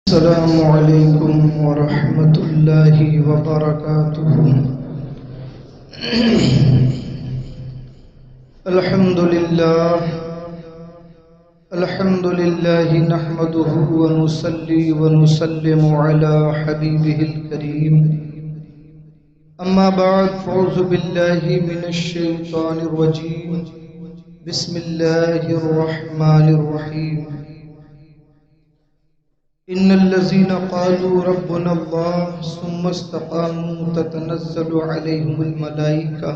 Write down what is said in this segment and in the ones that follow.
السلام علیکم ورحمۃ اللہ وبرکاتہ۔ الحمد للہ نحمده ونصلي ونسلم على حبیبه الکریم، اما بعد فاعوذ باللہ من الشیطان الرجیم، بسم اللہ الرحمن الرحیم۔ ان الذين قالوا ربنا الله ثم استقاموا تتنزل عليهم الملائكة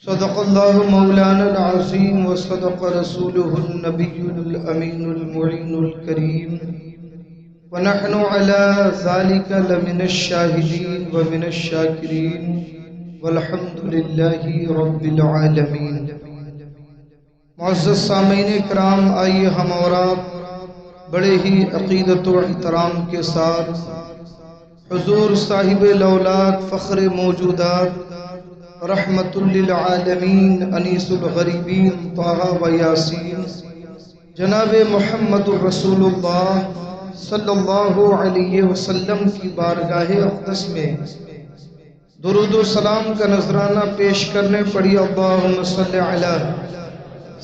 صدق الله مولانا العظيم وصدق رسوله النبي الأمين المعين الكريم، ونحن على ذلك لمن الشاهدين ومن الشاكرين والحمد لله رب العالمين۔ معزز سامعین کرام، آئیے ہم اور آپ بڑے ہی عقیدت و احترام کے ساتھ حضور صاحب الاولاد فخر موجودات رحمت للعالمین انیس الغریبین طہ و یاسین جناب محمد رسول اللہ صلی اللہ علیہ وسلم کی بارگاہ اقدس میں درود و سلام کا نذرانہ پیش کرنے پڑی۔ اللہم صلی علی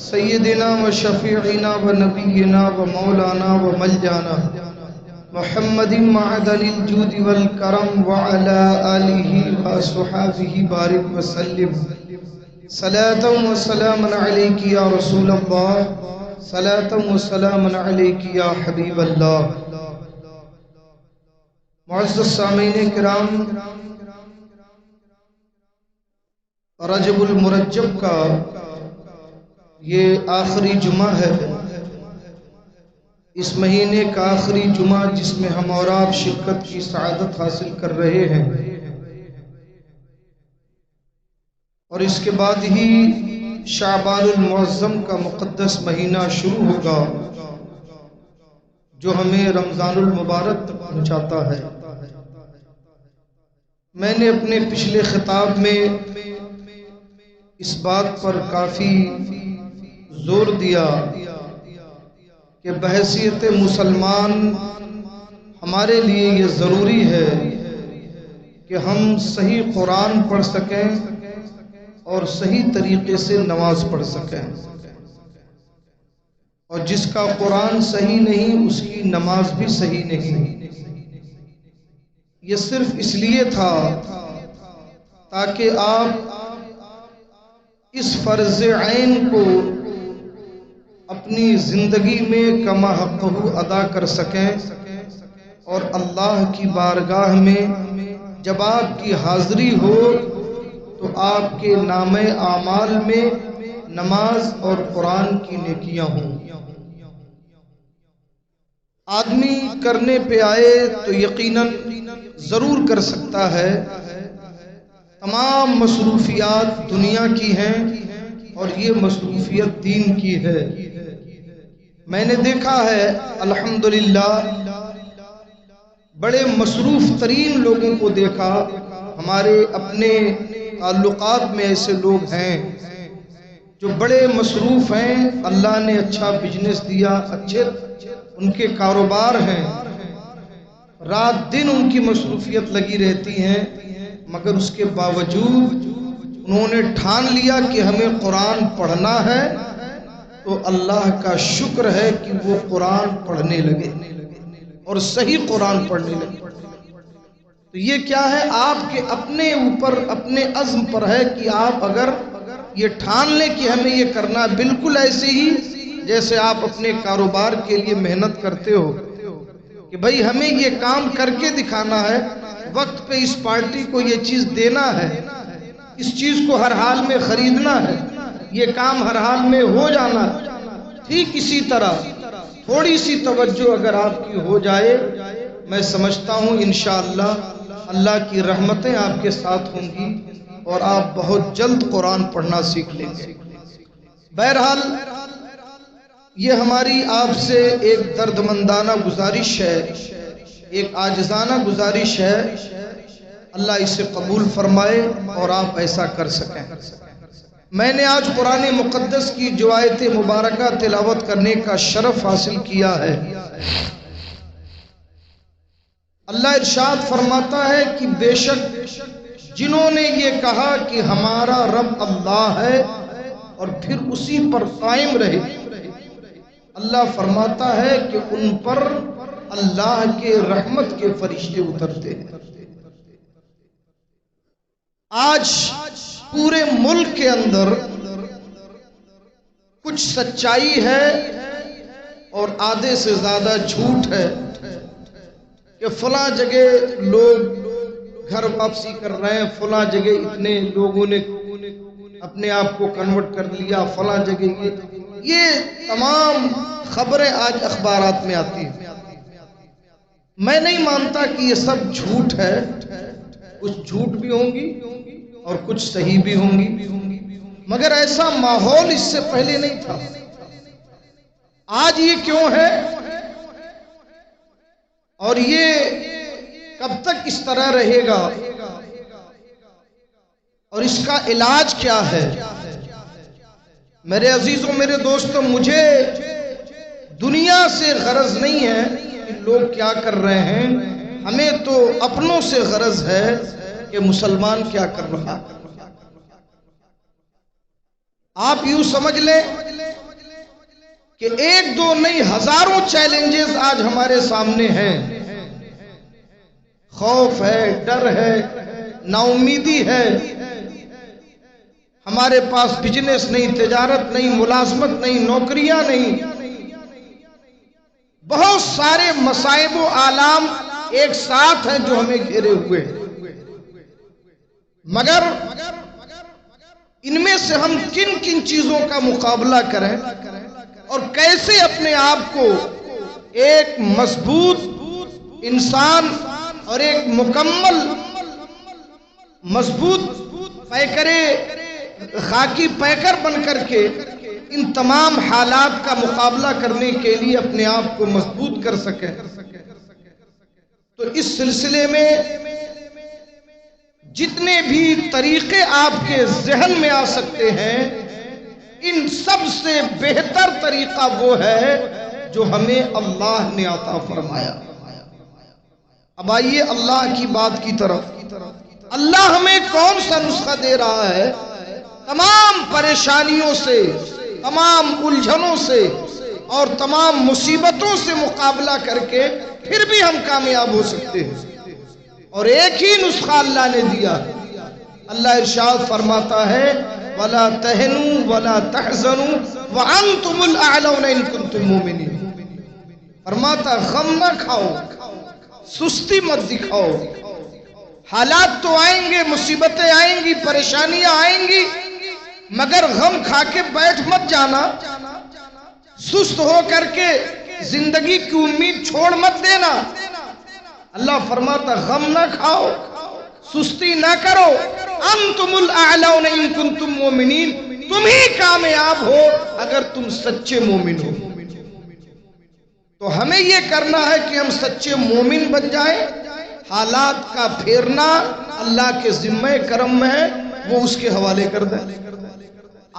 سیدنا و شفیعنا و نبینا و مولانا و ملجانا محمد معدن الجود والکرم وعلا آلہ و صحابہ بارک وسلم، صلاة و سلاما علیک یا رسول اللہ، صلاة و سلاما علیک یا حبیب اللہ۔ معزز سامعین کرام، رجب المرجب کا یہ آخری جمعہ ہے، اس مہینے کا آخری جمعہ جس میں ہم اور آپ شرکت کی سعادت حاصل کر رہے ہیں، اور اس کے بعد ہی شعبان المعظم کا مقدس مہینہ شروع ہوگا جو ہمیں رمضان المبارک تک پہنچاتا ہے۔ میں نے اپنے پچھلے خطاب میں اس بات پر کافی زور دیا کہ بحیثیت مسلمان ہمارے لیے یہ ضروری ہے کہ ہم صحیح قرآن پڑھ سکیں اور صحیح طریقے سے نماز پڑھ سکیں، اور جس کا قرآن صحیح نہیں اس کی نماز بھی صحیح نہیں۔ یہ صرف اس لیے تھا تاکہ آپ اس فرض عین کو اپنی زندگی میں کما حقہ ادا کر سکیں، اور اللہ کی بارگاہ میں جب آپ کی حاضری ہو تو آپ کے نامہ اعمال میں نماز اور قرآن کی نیکیاں ہوں۔ آدمی کرنے پہ آئے تو یقیناً ضرور کر سکتا ہے، تمام مصروفیات دنیا کی ہیں اور یہ مصروفیت دین کی ہے۔ میں نے دیکھا ہے الحمدللہ بڑے مصروف ترین لوگوں کو دیکھا، ہمارے اپنے تعلقات میں ایسے لوگ ہیں جو بڑے مصروف ہیں، اللہ نے اچھا بزنس دیا، اچھے ان کے کاروبار ہیں، رات دن ان کی مصروفیت لگی رہتی ہیں، مگر اس کے باوجود انہوں نے ٹھان لیا کہ ہمیں قرآن پڑھنا ہے، تو اللہ کا شکر ہے کہ وہ قرآن پڑھنے لگے اور صحیح قرآن پڑھنے لگے۔ تو یہ کیا ہے؟ آپ کے اپنے اوپر اپنے عزم پر ہے کہ آپ اگر یہ ٹھان لیں کہ ہمیں یہ کرنا ہے، بالکل ایسے ہی جیسے آپ اپنے کاروبار کے لیے محنت کرتے ہو کہ بھئی ہمیں یہ کام کر کے دکھانا ہے، وقت پہ اس پارٹی کو یہ چیز دینا ہے، اس چیز کو ہر حال میں خریدنا ہے، یہ کام ہر حال میں ہو جانا ہے۔ ٹھیک اسی طرح تھوڑی سی توجہ اگر آپ کی ہو جائے، میں سمجھتا ہوں انشاءاللہ اللہ کی رحمتیں آپ کے ساتھ ہوں گی اور آپ بہت جلد قرآن پڑھنا سیکھ لیں گے۔ بہرحال یہ ہماری آپ سے ایک دردمندانہ گزارش ہے، ایک عاجزانہ گزارش ہے، اللہ اسے قبول فرمائے اور آپ ایسا کر سکیں۔ میں نے آج قرآن مقدس کی جو آیت مبارکہ تلاوت کرنے کا شرف حاصل کیا ہے، اللہ ارشاد فرماتا ہے کہ بے شک جنہوں نے یہ کہا کہ ہمارا رب اللہ ہے اور پھر اسی پر قائم رہے، اللہ فرماتا ہے کہ ان پر اللہ کے رحمت کے فرشتے اترتے ہیں۔ آج پورے ملک کے اندر کچھ سچائی ہے اور آدھے سے زیادہ جھوٹ ہے کہ فلاں جگہ لوگ گھر واپسی کر رہے ہیں، فلاں جگہ اتنے لوگوں نے اپنے آپ کو کنورٹ کر لیا، فلاں جگہ یہ تمام خبریں آج اخبارات میں آتی ہیں۔ میں نہیں مانتا کہ یہ سب جھوٹ ہے، کچھ جھوٹ بھی ہوں گی اور کچھ صحیح بھی ہوں گی، مگر ایسا ماحول اس سے پہلے نہیں تھا۔ آج یہ کیوں ہے اور یہ کب تک اس طرح رہے گا اور اس کا علاج کیا ہے؟ میرے عزیزوں، میرے دوستوں، مجھے دنیا سے غرض نہیں ہے کہ لوگ کیا کر رہے ہیں، ہمیں تو اپنوں سے غرض ہے کہ مسلمان کیا کر رہا ہے۔ آپ یوں سمجھ لیں کہ ایک دو نہیں ہزاروں چیلنجز آج ہمارے سامنے ہیں۔ خوف ہے، ڈر ہے، نا امیدی ہے، ہمارے پاس بزنس نہیں، تجارت نہیں، ملازمت نہیں، نوکریاں نہیں، بہت سارے مصائب و آلام ایک ساتھ ہیں جو ہمیں گھیرے ہوئے ہیں۔ مگر ان میں سے ہم کن کن چیزوں کا مقابلہ کریں اور کیسے اپنے آپ کو ایک مضبوط انسان اور ایک مکمل مضبوط پیکرے خاکی پیکر بن کر کے ان تمام حالات کا مقابلہ کرنے کے لیے اپنے آپ کو مضبوط کر سکیں، تو اس سلسلے میں جتنے بھی طریقے آپ کے ذہن میں آ سکتے ہیں، ان سب سے بہتر طریقہ وہ ہے جو ہمیں اللہ نے عطا فرمایا۔ اب آئیے اللہ کی بات کی طرف۔ اللہ ہمیں کون سا نسخہ دے رہا ہے تمام پریشانیوں سے، تمام الجھنوں سے اور تمام مصیبتوں سے مقابلہ کر کے پھر بھی ہم کامیاب ہو سکتے ہیں، اور ایک ہی نسخہ اللہ نے دیا۔ اللہ ارشاد فرماتا ہے وَلَا تَهِنُوا وَلَا تَحْزَنُوا وَأَنْتُمُ الْأَعْلَوْنَ إِن كُنتُم مُؤْمِنِينَ۔ فرماتا غم نہ کھاؤ، سستی مت دکھاؤ، حالات تو آئیں گے، مصیبتیں آئیں گی، پریشانیاں آئیں گی، مگر غم کھا کے بیٹھ مت جانا، سست ہو کر کے زندگی کی امید چھوڑ مت دینا۔ اللہ فرماتا غم نہ کھاؤ، سستی نہ کرو، انتم الاعلون ان کنتم مومنین، تم ہی کامیاب ہو اگر تم سچے مومن ہو۔ تو ہمیں یہ کرنا ہے کہ ہم سچے مومن بن جائیں۔ حالات کا پھیرنا اللہ کے ذمہ کرم میں ہے، وہ اس کے حوالے کر دیں۔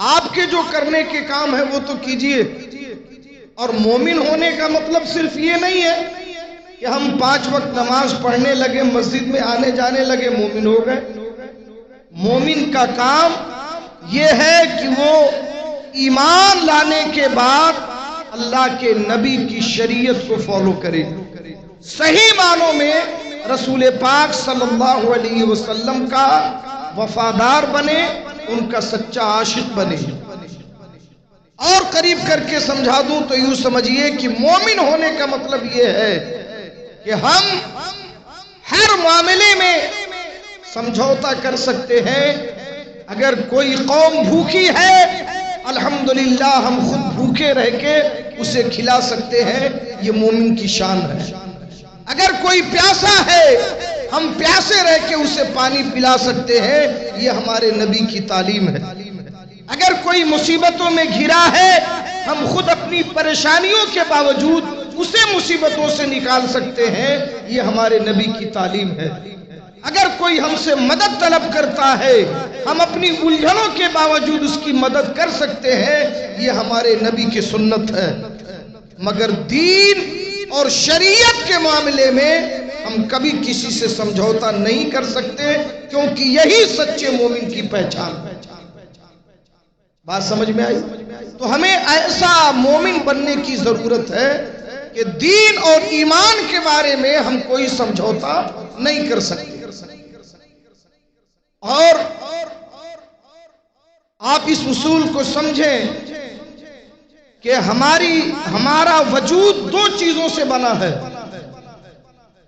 آپ کے جو کرنے کے کام ہے وہ تو کیجئے، اور مومن ہونے کا مطلب صرف یہ نہیں ہے کہ ہم 5 وقت نماز پڑھنے لگے، مسجد میں آنے جانے لگے، مومن ہو گئے۔ مومن کا کام یہ ہے کہ وہ ایمان لانے کے بعد اللہ کے نبی کی شریعت کو فالو کرے، صحیح معنوں میں رسول پاک صلی اللہ علیہ وسلم کا وفادار بنے، ان کا سچا عاشق بنے۔ اور قریب کر کے سمجھا دوں تو یوں سمجھیے کہ مومن ہونے کا مطلب یہ ہے کہ ہم ہر معاملے میں سمجھوتا کر سکتے ہیں۔ اگر کوئی قوم بھوکی ہے، الحمدللہ ہم خود بھوکے رہ کے اسے کھلا سکتے ہیں، یہ مومن کی شان ہے۔ اگر کوئی پیاسا ہے، ہم پیاسے رہ کے اسے پانی پلا سکتے ہیں، یہ ہمارے نبی کی تعلیم ہے۔ اگر کوئی مصیبتوں میں گھرا ہے، ہم خود اپنی پریشانیوں کے باوجود اسے مصیبتوں سے نکال سکتے ہیں، یہ ہمارے نبی کی تعلیم ہے۔ اگر کوئی ہم سے مدد طلب کرتا ہے، ہم اپنی الجھنوں کے باوجود اس کی مدد کر سکتے ہیں، یہ ہمارے نبی کی سنت ہے۔ مگر دین اور شریعت کے معاملے میں ہم کبھی کسی سے سمجھوتا نہیں کر سکتے، کیونکہ یہی سچے مومن کی پہچان ہے۔ بات سمجھ میں آئی؟ تو ہمیں ایسا مومن بننے کی ضرورت ہے کہ دین اور ایمان کے بارے میں ہم کوئی سمجھوتا نہیں کر سکتے۔ اور آپ اس اصول کو سمجھیں کہ ہمارا وجود دو چیزوں سے بنا ہے۔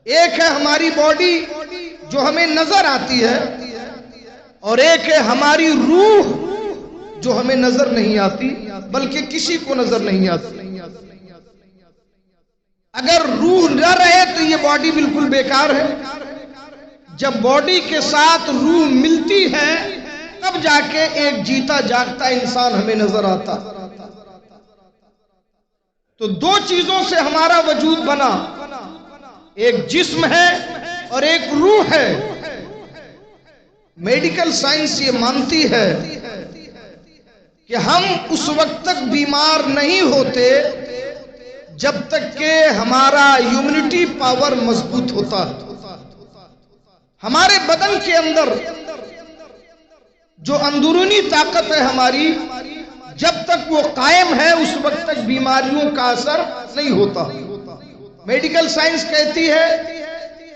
ایک ہے ہماری باڈی جو ہمیں نظر آتی ہے، اور ایک ہے ہماری روح جو ہمیں نظر نہیں آتی، بلکہ کسی کو نظر نہیں آتی۔ اگر روح نہ رہے تو یہ باڈی بالکل بیکار ہے۔ جب باڈی کے ساتھ روح ملتی ہے تب جا کے ایک جیتا جاگتا انسان ہمیں نظر آتا۔ تو دو چیزوں سے ہمارا وجود بنا، ایک جسم ہے اور ایک روح ہے۔ میڈیکل سائنس یہ مانتی ہے کہ ہم اس وقت تک بیمار نہیں ہوتے جب تک کہ ہمارا امیونٹی پاور مضبوط ہوتا ہے۔ ہمارے بدن کے اندر جو اندرونی طاقت ہے ہماری، جب تک وہ قائم ہے اس وقت تک بیماریوں کا اثر نہیں ہوتا۔ میڈیکل سائنس کہتی ہے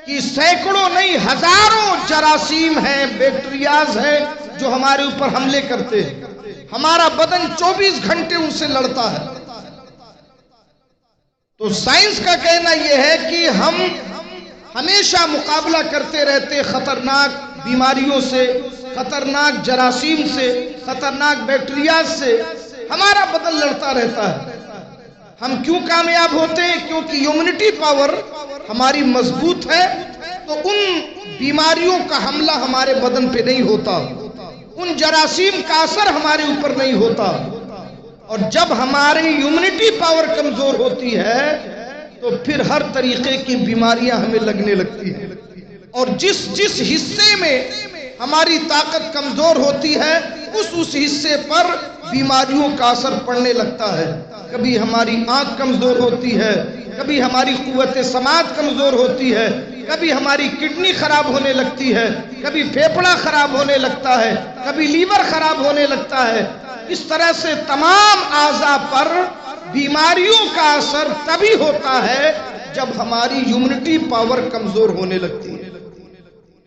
کہ سینکڑوں نہیں ہزاروں جراثیم ہیں، بیکٹیریاز ہیں جو ہمارے اوپر حملے کرتے ہیں۔ ہمارا بدن 24 گھنٹے ان سے لڑتا ہے۔ تو سائنس کا کہنا یہ ہے کہ ہم ہمیشہ مقابلہ کرتے رہتے خطرناک بیماریوں سے، خطرناک جراثیم سے، خطرناک بیکٹیریاز سے ہمارا بدن لڑتا رہتا ہے۔ ہم کیوں کامیاب ہوتے ہیں؟ کیونکہ امیونٹی پاور ہماری مضبوط ہے، تو ان بیماریوں کا حملہ ہمارے بدن پہ نہیں ہوتا، ان جراثیم کا اثر ہمارے اوپر نہیں ہوتا۔ اور جب ہماری امیونٹی پاور کمزور ہوتی ہے تو پھر ہر طریقے کی بیماریاں ہمیں لگنے لگتی ہیں۔ اور جس حصے میں ہماری طاقت کمزور ہوتی ہے اس حصے پر بیماریوں کا اثر پڑنے لگتا ہے۔ کبھی ہماری آنکھ کمزور ہوتی ہے، کبھی ہماری قوت سماعت کمزور ہوتی ہے، کبھی ہماری کڈنی خراب ہونے لگتی ہے، کبھی پھیپھڑا خراب ہونے لگتا ہے، کبھی لیور خراب ہونے لگتا ہے۔ اس طرح سے تمام اعضاء پر بیماریوں کا اثر تبھی ہوتا ہے جب ہماری امیونٹی پاور کمزور ہونے لگتی ہے۔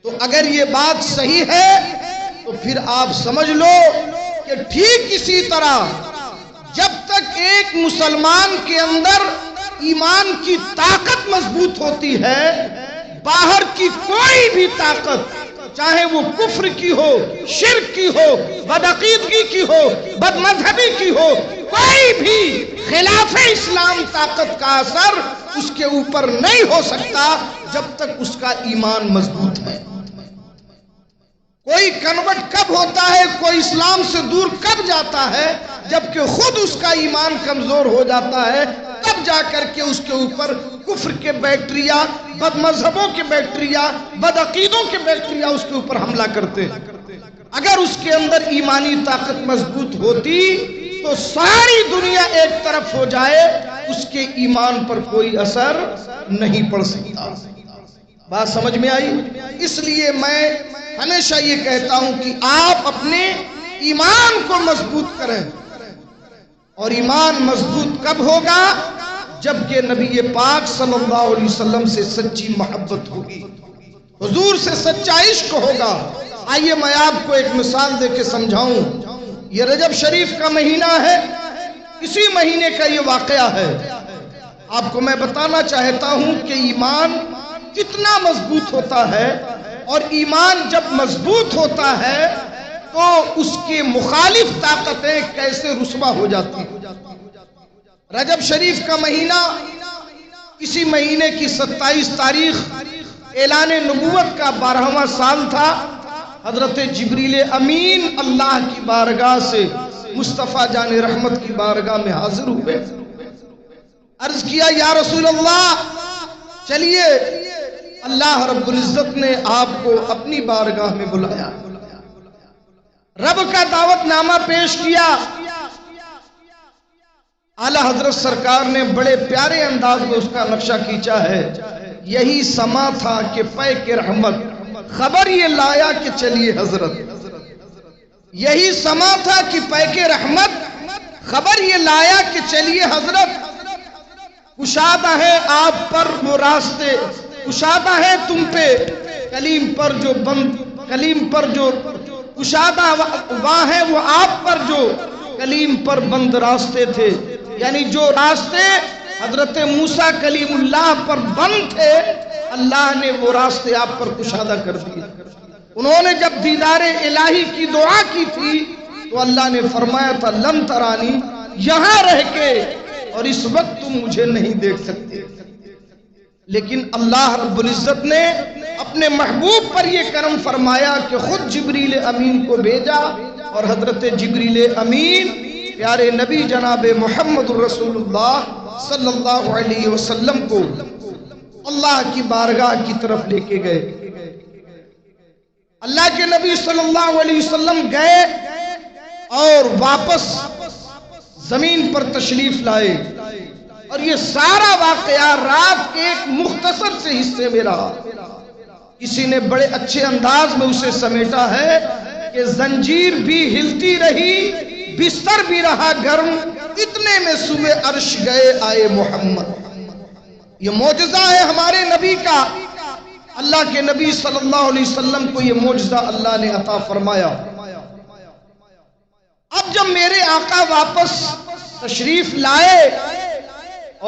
تو اگر یہ بات صحیح ہے تو پھر آپ سمجھ لو کہ ٹھیک اسی طرح جب تک ایک مسلمان کے اندر ایمان کی طاقت مضبوط ہوتی ہے، باہر کی کوئی بھی طاقت، چاہے وہ کفر کی ہو، شرک کی ہو، بدعقیدگی کی ہو، بد مذہبی کی ہو، کوئی بھی خلاف اسلام طاقت کا اثر اس کے اوپر نہیں ہو سکتا جب تک اس کا ایمان مضبوط ہے۔ کوئی کنورٹ کب ہوتا ہے، کوئی اسلام سے دور کب جاتا ہے؟ جبکہ خود اس کا ایمان کمزور ہو جاتا ہے، تب جا کر کے اس کے اوپر کفر کے بیکٹیریا، بد مذہبوں کے بیکٹیریا، بد عقیدوں کے بیکٹیریا اس کے اوپر حملہ کرتے ہیں۔ اگر اس کے اندر ایمانی طاقت مضبوط ہوتی تو ساری دنیا ایک طرف ہو جائے، اس کے ایمان پر کوئی اثر نہیں پڑ سکتا۔ بات سمجھ میں آئی؟ اس لیے میں ہمیشہ یہ کہتا ہوں کہ آپ اپنے ایمان کو مضبوط کریں۔ اور ایمان مضبوط کب ہوگا؟ جبکہ نبی پاک صلی اللہ علیہ وسلم سے سچی محبت ہوگی، حضور سے سچا عشق ہوگا۔ آئیے میں آپ کو ایک مثال دے کے سمجھاؤں۔ یہ رجب شریف کا مہینہ ہے، اسی مہینے کا یہ واقعہ ہے۔ آپ کو میں بتانا چاہتا ہوں کہ ایمان کتنا مضبوط ہوتا ہے، اور ایمان جب مضبوط ہوتا ہے تو اس کے مخالف طاقتیں کیسے رسوا ہو جاتی ہیں۔ رجب شریف کا مہینہ، اسی مہینے کی 27 تاریخ اعلان نبوت کا 12واں سال تھا۔ حضرت جبریل امین اللہ کی بارگاہ سے مصطفیٰ جان رحمت کی بارگاہ میں حاضر ہوئے۔ عرض کیا یا رسول اللہ، چلیے اللہ رب العزت نے آپ کو اپنی بارگاہ میں بلایا، رب کا دعوت نامہ پیش کیا۔ اعلیٰ حضرت سرکار نے بڑے پیارے انداز میں اس کا نقشہ کھینچا ہے۔ یہی سما تھا کہ پے کے رحمت خبر یہ لایا کہ چلیے حضرت، یہی سما تھا کہ پے کے رحمت خبر یہ لایا کہ چلیے حضرت، کشادہ ہے آپ پر وہ راستے، کشادہ ہے تم پہ کلیم پر جو بند، کلیم پر جو کشادہ وہاں ہے وہ آپ پر جو کلیم پر بند راستے تھے، یعنی جو راستے حضرت موسیٰ کلیم اللہ پر بند تھے اللہ نے وہ راستے آپ پر کشادہ کر دیے۔ انہوں نے جب دیدار الہی کی دعا کی تھی تو اللہ نے فرمایا تھا لن ترانی، یہاں رہ کے اور اس وقت تم مجھے نہیں دیکھ سکتے، لیکن اللہ رب العزت نے اپنے محبوب پر یہ کرم فرمایا کہ خود جبریل امین کو بھیجا، اور حضرت جبریل امین پیارے نبی جناب محمد الرسول اللہ صلی اللہ علیہ وسلم کو اللہ کی بارگاہ کی طرف لے کے گئے۔ اللہ کے نبی صلی اللہ علیہ وسلم گئے اور واپس زمین پر تشریف لائے، اور یہ سارا واقعہ رات کے ایک مختصر سے حصے میں رہا۔ کسی نے بڑے اچھے انداز میں اسے سمیٹا ہے کہ زنجیر بھی ہلتی رہی، بستر بھی رہا گرم، اتنے میں سوئے عرش گئے آئے محمد۔ یہ معجزہ ہے ہمارے نبی کا، اللہ کے نبی صلی اللہ علیہ وسلم کو یہ معجزہ اللہ نے عطا فرمایا۔ اب جب میرے آقا واپس تشریف لائے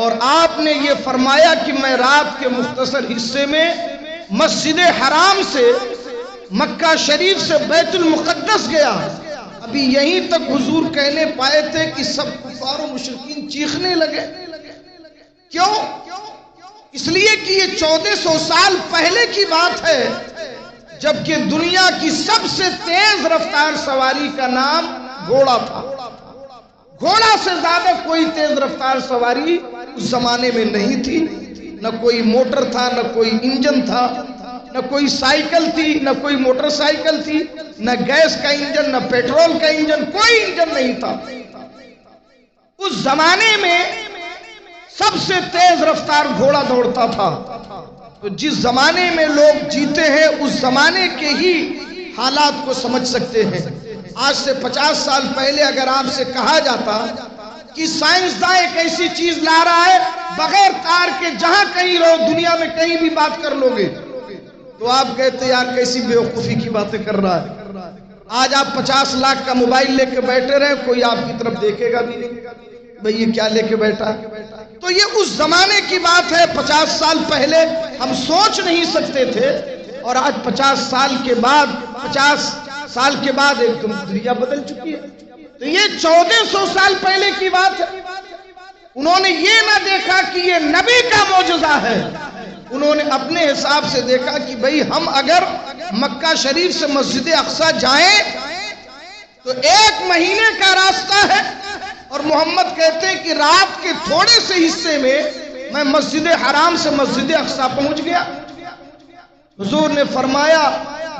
اور آپ نے یہ فرمایا کہ میں رات کے مختصر حصے میں مسجد حرام سے مکہ شریف سے بیت المقدس گیا، ابھی یہیں تک حضور کہنے پائے تھے کہ سب کفار و مشرکین چیخنے لگے۔ کیوں؟ اس لیے کہ یہ 1400 سال پہلے کی بات ہے، جبکہ دنیا کی سب سے تیز رفتار سواری کا نام گھوڑا تھا۔ گھوڑا سے زیادہ کوئی تیز رفتار سواری اس زمانے میں نہیں تھی، نہ کوئی موٹر تھا، نہ کوئی انجن تھا، نہ کوئی سائیکل تھی، نہ کوئی موٹر سائیکل تھی، نہ گیس کا انجن، نہ پیٹرول کا انجن، کوئی انجن نہیں تھا۔ اس زمانے میں سب سے تیز رفتار گھوڑا دوڑتا تھا۔ تو جس زمانے میں لوگ جیتے ہیں اس زمانے کے ہی حالات کو سمجھ سکتے ہیں۔ آج سے 50 سال پہلے اگر آپ سے کہا جاتا کہ سائنسداں ایک ایسی چیز لا رہا ہے بغیر تار کے جہاں کہیں رہو دنیا میں کہیں بھی بات کر لو گے، تو آپ کہتے یار کیسی بیوقوفی کی باتیں کر رہا ہے۔ آج آپ 50 لاکھ کا موبائل لے کے بیٹھے رہے، کوئی آپ کی طرف دیکھے گا بھی نہیں بھئی یہ کیا لے کے بیٹھا۔ تو یہ اس زمانے کی بات ہے، 50 سال پہلے ہم سوچ نہیں سکتے تھے، اور آج 50 سال کے بعد 50 سال کے بعد ایک دنیا بدل چکی ہے۔ تو یہ 1400 سال پہلے کی بات ہے۔ انہوں نے یہ نہ دیکھا کہ یہ نبی کا معجزہ ہے، انہوں نے اپنے حساب سے دیکھا کہ بھئی ہم اگر مکہ شریف سے مسجد اقصی جائیں تو 1 مہینے کا راستہ ہے، اور محمد کہتے ہیں کہ رات کے تھوڑے سے حصے میں مسجد حرام سے مسجد اقصی پہنچ گیا۔ حضور نے فرمایا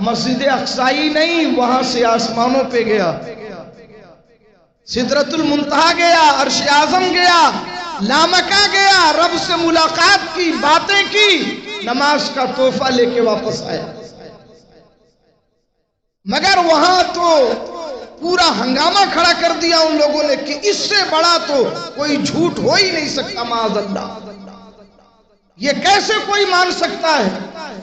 مسجد اقصی نہیں، وہاں سے آسمانوں پہ گیا، سدرۃ المنتہا گیا، عرش اعظم گیا، لامکہ گیا، رب سے ملاقات کی، باتیں کی، نماز کا تحفہ لے کے واپس آیا۔ مگر وہاں تو پورا ہنگامہ کھڑا کر دیا ان لوگوں نے کہ اس سے بڑا تو کوئی جھوٹ ہو ہی نہیں سکتا، معاذ اللہ، یہ کیسے کوئی مان سکتا ہے۔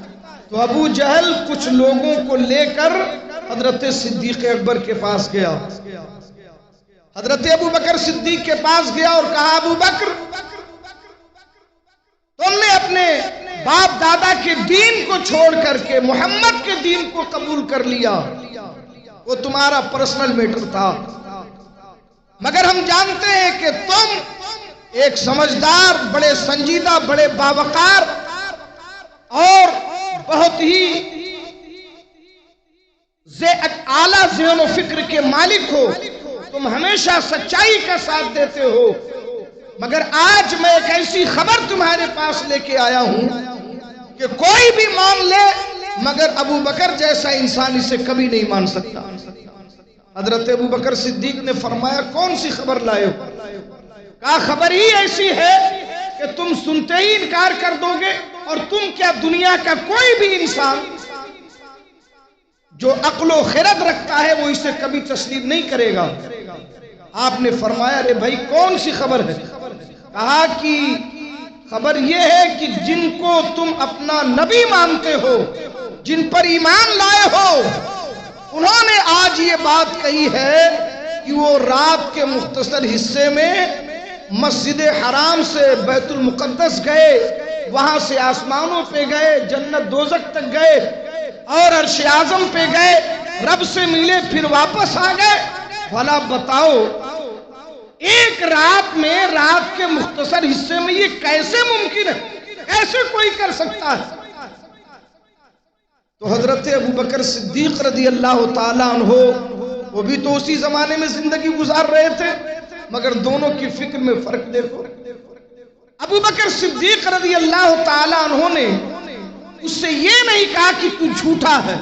تو ابو جہل کچھ لوگوں کو لے کر حضرت صدیق اکبر کے پاس گیا، حضرت ابو بکر صدیق کے پاس گیا اور کہا ابو بکر تم نے اپنے باپ دادا کے دین کو چھوڑ کر کے محمد کے دین کو قبول کر لیا، وہ تمہارا پرسنل میٹر تھا، مگر ہم جانتے ہیں کہ تم ایک سمجھدار، بڑے سنجیدہ، بڑے باوقار اور بہت ہی اعلیٰ ذہن و فکر کے مالک ہو، تم ہمیشہ سچائی کا ساتھ دیتے ہو، مگر آج میں ایک ایسی خبر تمہارے پاس لے کے آیا ہوں کہ کوئی بھی مان لے مگر ابو بکر جیسا انسان اسے کبھی نہیں مان سکتا۔ حضرت ابو بکر صدیق نے فرمایا کون سی خبر لائے ہو؟ کہا خبر ہی ایسی ہے کہ تم سنتے ہی انکار کر دو گے اور اور تم کیا دنیا کا کوئی بھی انسان جو عقل و خرد رکھتا ہے وہ اسے کبھی تسلیم نہیں کرے گا۔ آپ نے فرمایا ارے بھائی کون سی خبر ہے؟ کہا کہ خبر یہ ہے کہ جن کو تم اپنا نبی مانتے ہو، جن پر ایمان لائے ہو، انہوں نے آج یہ بات کہی ہے کہ وہ رات کے مختصر حصے میں مسجد حرام سے بیت المقدس گئے، وہاں سے آسمانوں پہ گئے، جنت دوزخ تک گئے اور عرش اعظم پہ گئے، رب سے ملے، پھر واپس آ گئے۔ بھلا بتاؤ ایک رات میں، رات کے مختصر حصے میں یہ کیسے ممکن ہے؟ کیسے کوئی کر سکتا ہے؟ تو حضرت ابوبکر صدیق رضی اللہ تعالیٰ عنہ وہ بھی تو اسی زمانے میں زندگی گزار رہے تھے، مگر دونوں کی فکر میں فرق دیکھو۔ ابوبکر صدیق رضی اللہ تعالیٰ عنہ نے اس سے یہ نہیں کہا کہ تو جھوٹا ہے،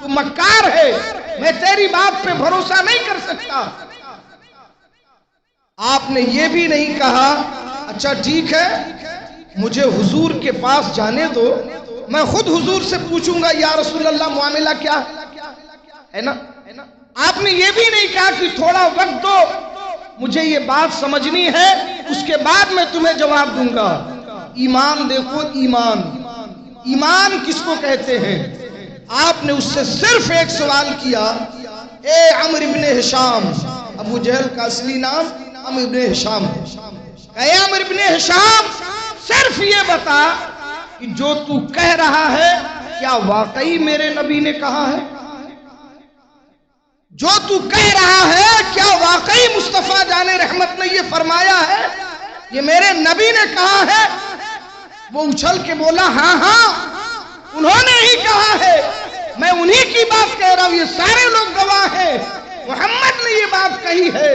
تو مکار ہے، میں تیری بات پہ بھروسہ نہیں کر سکتا۔ آپ نے یہ بھی نہیں کہا اچھا ٹھیک ہے مجھے حضور کے پاس جانے دو، میں خود حضور سے پوچھوں گا یا رسول اللہ معاملہ کیا ہے نا۔ آپ نے یہ بھی نہیں کہا کہ تھوڑا وقت دو، مجھے یہ بات سمجھنی ہے، اس کے بعد میں تمہیں جواب دوں گا۔ ایمان دیکھو، ایمان، ایمان کس کو کہتے ہیں؟ آپ نے اس سے صرف ایک سوال کیا، اے عمرو ابن ہشام، ابو جہل کا اصلی نام عمرو ابن ہشام ہے، اے عمرو ابن ہشام صرف یہ بتا کہ جو تو کہہ رہا ہے کیا واقعی میرے نبی نے کہا ہے؟ جو تو کہہ رہا ہے کیا واقعی مصطفیٰ جان رحمت نے یہ فرمایا ہے، یہ میرے نبی نے کہا ہے؟ وہ اچھل کے بولا ہاں ہاں انہوں نے ہی کہا ہے، میں انہی کی بات کہہ رہا ہوں، یہ سارے لوگ گواہ ہیں، محمد نے یہ بات کہی ہے۔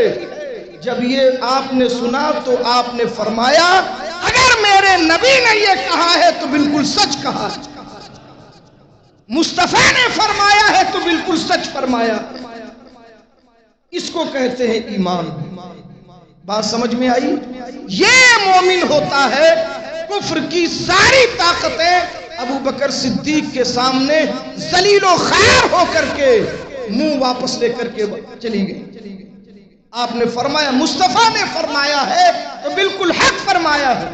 جب یہ آپ نے سنا تو آپ نے فرمایا اگر میرے نبی نے یہ کہا ہے تو بالکل سچ کہا، مصطفیٰ نے فرمایا ہے تو بالکل سچ فرمایا۔ اس کو کہتے ہیں ایمان۔ بات سمجھ میں آئی؟ یہ مومن ہوتا ہے۔ کفر کی ساری طاقتیں ابوبکر صدیق کے سامنے ذلیل و خوار ہو کر کے منہ واپس لے کر کے چلی گئی۔ آپ نے فرمایا مصطفیٰ نے فرمایا ہے تو بالکل حق فرمایا ہے۔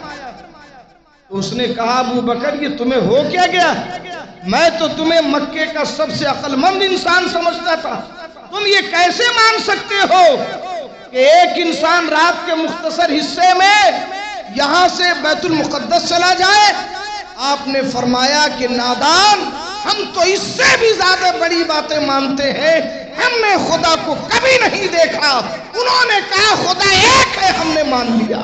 تو اس نے کہا ابوبکر یہ تمہیں ہو کیا گیا؟ میں تو تمہیں مکے کا سب سے عقل مند انسان سمجھتا تھا، تم یہ کیسے مان سکتے ہو کہ ایک انسان رات کے مختصر حصے میں یہاں سے بیت المقدس چلا جائے؟ آپ نے فرمایا کہ نادان، ہم تو اس سے بھی زیادہ بڑی باتیں مانتے ہیں، ہم نے خدا کو کبھی نہیں دیکھا، انہوں نے کہا خدا ایک ہے، ہم نے مان لیا۔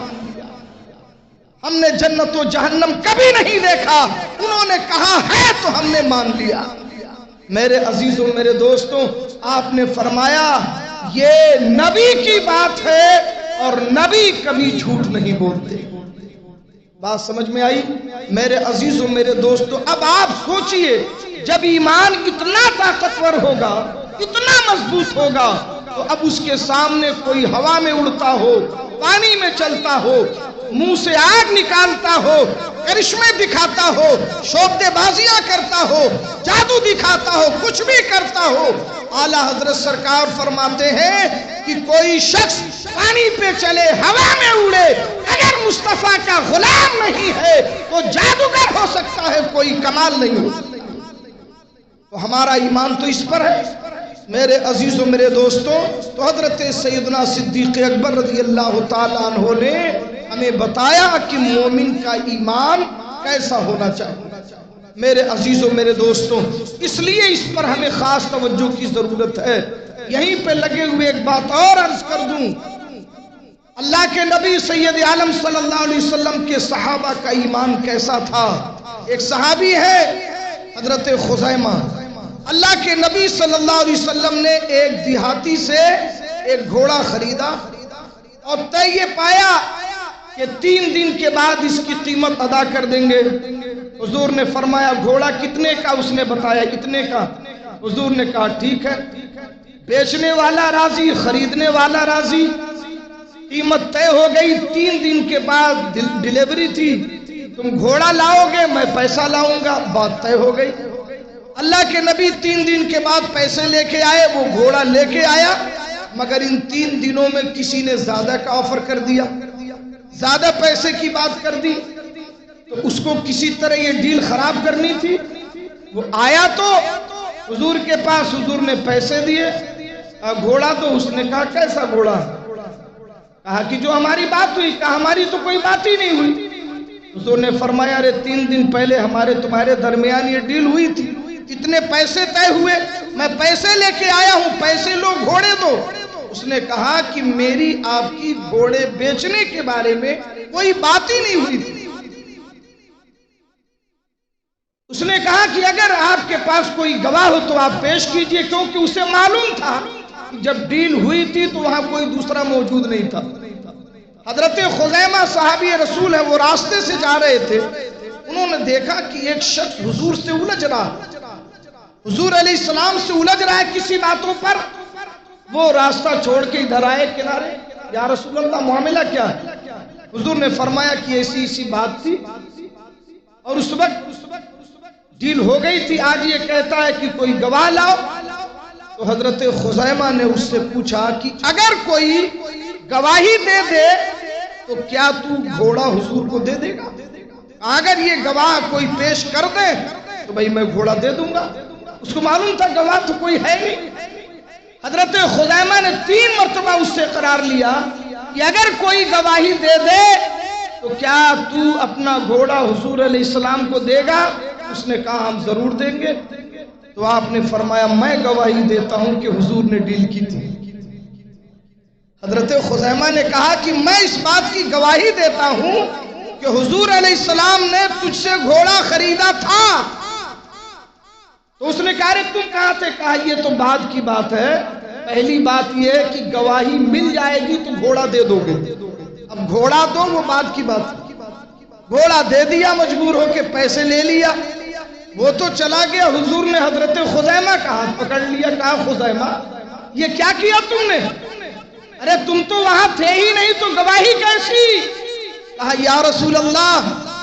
ہم نے جنت و جہنم کبھی نہیں دیکھا، انہوں نے کہا ہے تو ہم نے مان لیا۔ میرے عزیزوں، میرے دوستوں، آپ نے فرمایا یہ نبی کی بات ہے اور نبی کبھی جھوٹ نہیں بولتے۔ بات سمجھ میں آئی؟ میرے عزیزوں، میرے دوستوں، اب آپ سوچئے جب ایمان اتنا طاقتور ہوگا، اتنا مضبوط ہوگا، تو اب اس کے سامنے کوئی ہوا میں اڑتا ہو، پانی میں چلتا ہو، منہ سے آگ نکالتا ہو، کرشمے دکھاتا ہو، شعبدے بازیاں کرتا ہو، جادو دکھاتا ہو، کچھ بھی کرتا ہو، اعلیٰ حضرت سرکار فرماتے ہیں کہ کوئی شخص پانی پہ چلے، ہوا میں اڑے، اگر مصطفیٰ کا غلام نہیں ہے تو جادوگر ہو سکتا ہے، کوئی کمال نہیں ہو سکتا۔ تو ہمارا ایمان تو اس پر ہے۔ میرے عزیزوں، میرے دوستوں، تو حضرت سیدنا صدیق اکبر رضی اللہ تعالیٰ عنہ نے ہمیں بتایا کہ مومن کا ایمان کیسا ہونا چاہیے۔ میرے عزیزوں، میرے دوستوں، اس لیے اس پر ہمیں خاص توجہ کی ضرورت ہے۔ یہیں پہ لگے ہوئے ایک بات اور عرض کر دوں، اللہ کے نبی سید عالم صلی اللہ علیہ وسلم کے صحابہ کا ایمان کیسا تھا؟ ایک صحابی ہے حضرت خزیمہ، اللہ کے نبی صلی اللہ علیہ وسلم نے ایک دیہاتی سے ایک گھوڑا خریدا اور طے یہ پایا کہ 3 دن کے بعد اس کی قیمت ادا کر دیں گے۔ حضور نے فرمایا گھوڑا کتنے کا؟ اس نے بتایا اتنے کا۔ حضور نے کہا ٹھیک ہے، بیچنے والا راضی، خریدنے والا راضی، قیمت طے ہو گئی۔ 3 دن کے بعد ڈیلیوری تھی، تم گھوڑا لاؤگے میں پیسہ لاؤں گا، بات طے ہو گئی۔ اللہ کے نبی 3 دن کے بعد پیسے لے کے آئے، وہ گھوڑا لے کے آیا، مگر ان 3 دنوں میں کسی نے زیادہ کا آفر کر دیا، زیادہ پیسے کی بات کر دی، تو اس کو کسی طرح یہ ڈیل خراب کرنی تھی۔ وہ آیا تو حضور کے پاس، حضور نے پیسے دیے، گھوڑا تو اس نے کہا کیسا گھوڑا؟ کہا کہ جو ہماری بات ہوئی۔ کہا ہماری تو کوئی بات ہی نہیں ہوئی۔ حضور نے فرمایا ارے 3 دن پہلے ہمارے تمہارے درمیان یہ ڈیل ہوئی تھی، اتنے پیسے طے ہوئے، میں پیسے لے کے آیا ہوں، پیسے لو گھوڑے دو۔ اس نے کہا کہ میری آپ کی گھوڑے بیچنے کے بارے میں کوئی بات ہی نہیں ہوئی تھی۔ اس نے کہا کہ اگر آپ کے پاس کوئی گواہ ہو تو آپ پیش کیجئے، کیونکہ اسے معلوم تھا کہ جب ڈیل ہوئی تھی تو وہاں کوئی دوسرا موجود نہیں تھا۔ حضرت خزیمہ صحابی رسول ہے، وہ راستے سے جا رہے تھے، انہوں نے دیکھا کہ ایک شخص حضور سے الجھ رہا، حضور علیہ السلام سے الجھ رہا ہے کسی باتوں پر۔ وہ راستہ چھوڑ کے ادھر آئے کنارے، یا رسول اللہ معاملہ کیا ہے؟ حضور نے فرمایا کہ ایسی ایسی بات تھی اور اس وقت ڈیل ہو گئی تھی، آج یہ کہتا ہے کہ کوئی گواہ لاؤ۔ تو حضرت خزیمہ نے اس سے پوچھا کہ اگر کوئی گواہی دے دے تو کیا تو گھوڑا حضور کو دے دے گا؟ اگر یہ گواہ کوئی پیش کر دے تو بھئی میں گھوڑا دے دوں گا۔ اس کو معلوم تھا گواہ تو کوئی ہے نہیں۔ حضرت خزیمہ نے 3 مرتبہ اس سے قرار لیا کہ اگر کوئی گواہی دے دے تو کیا تو اپنا گھوڑا حضور علیہ السلام کو دے گا؟ اس نے کہا ہم ضرور دیں گے۔ تو آپ نے فرمایا میں گواہی دیتا ہوں کہ حضور نے ڈیل کی تھی۔ حضرت خزیمہ نے کہا کہ میں اس بات کی گواہی دیتا ہوں کہ حضور علیہ السلام نے تجھ سے گھوڑا خریدا تھا۔ تو اس نے کہا تم کہاں تھے؟ کہا یہ تو بعد کی بات ہے، پہلی بات یہ ہے کہ گواہی مل جائے گی تو گھوڑا دے دو گے، اب گھوڑا دو وہ بعد کی بات ہے۔ گھوڑا دے دیا، مجبور ہو کے پیسے لے لیا، وہ تو چلا گیا۔ حضور نے حضرت خزیمہ کا ہاتھ پکڑ لیا، کہا خزیمہ یہ کیا کیا تم نے؟ ارے تم تو وہاں تھے ہی نہیں تو گواہی کیسی؟ کہا یا رسول اللہ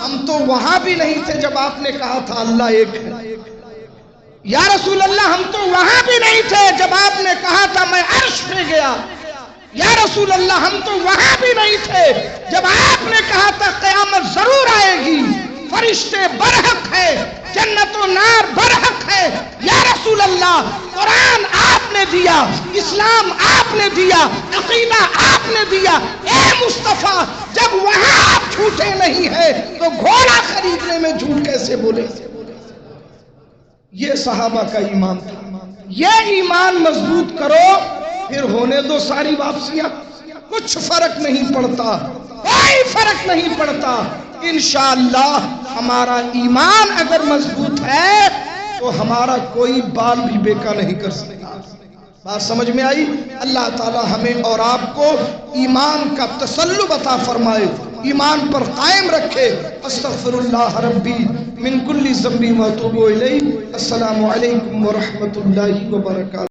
ہم تو وہاں بھی نہیں تھے جب آپ نے کہا تھا اللہ ایک ہے۔ یا رسول اللہ ہم تو وہاں بھی نہیں تھے جب آپ نے کہا تھا میں عرش پہ گیا۔ یا رسول اللہ ہم تو وہاں بھی نہیں تھے جب آپ نے کہا تھا قیامت ضرور آئے گی، فرشتے برحق ہے، جنت و نار برحق ہے۔ یا رسول اللہ قرآن آپ نے دیا، اسلام آپ نے دیا، عقیدہ آپ نے دیا، اے مصطفیٰ جب وہاں آپ جھوٹے نہیں ہیں تو گھوڑا خریدنے میں جھوٹ کیسے بولے؟ یہ صحابہ کا ایمان تھا۔ یہ ایمان مضبوط کرو، پھر ہونے دو ساری واپسیاں، کچھ فرق نہیں پڑتا، کوئی فرق نہیں پڑتا۔ انشاءاللہ ہمارا ایمان اگر مضبوط ہے تو ہمارا کوئی بال بھی بیکا نہیں کر سکتا۔ بات سمجھ میں آئی؟ اللہ تعالی ہمیں اور آپ کو ایمان کا تسلب عطا فرمائے، ایمان پر قائم رکھے۔ استغفر اللہ ربی من کل ذنب و اتوب الیہ۔ السلام علیکم ورحمۃ اللہ وبرکاتہ۔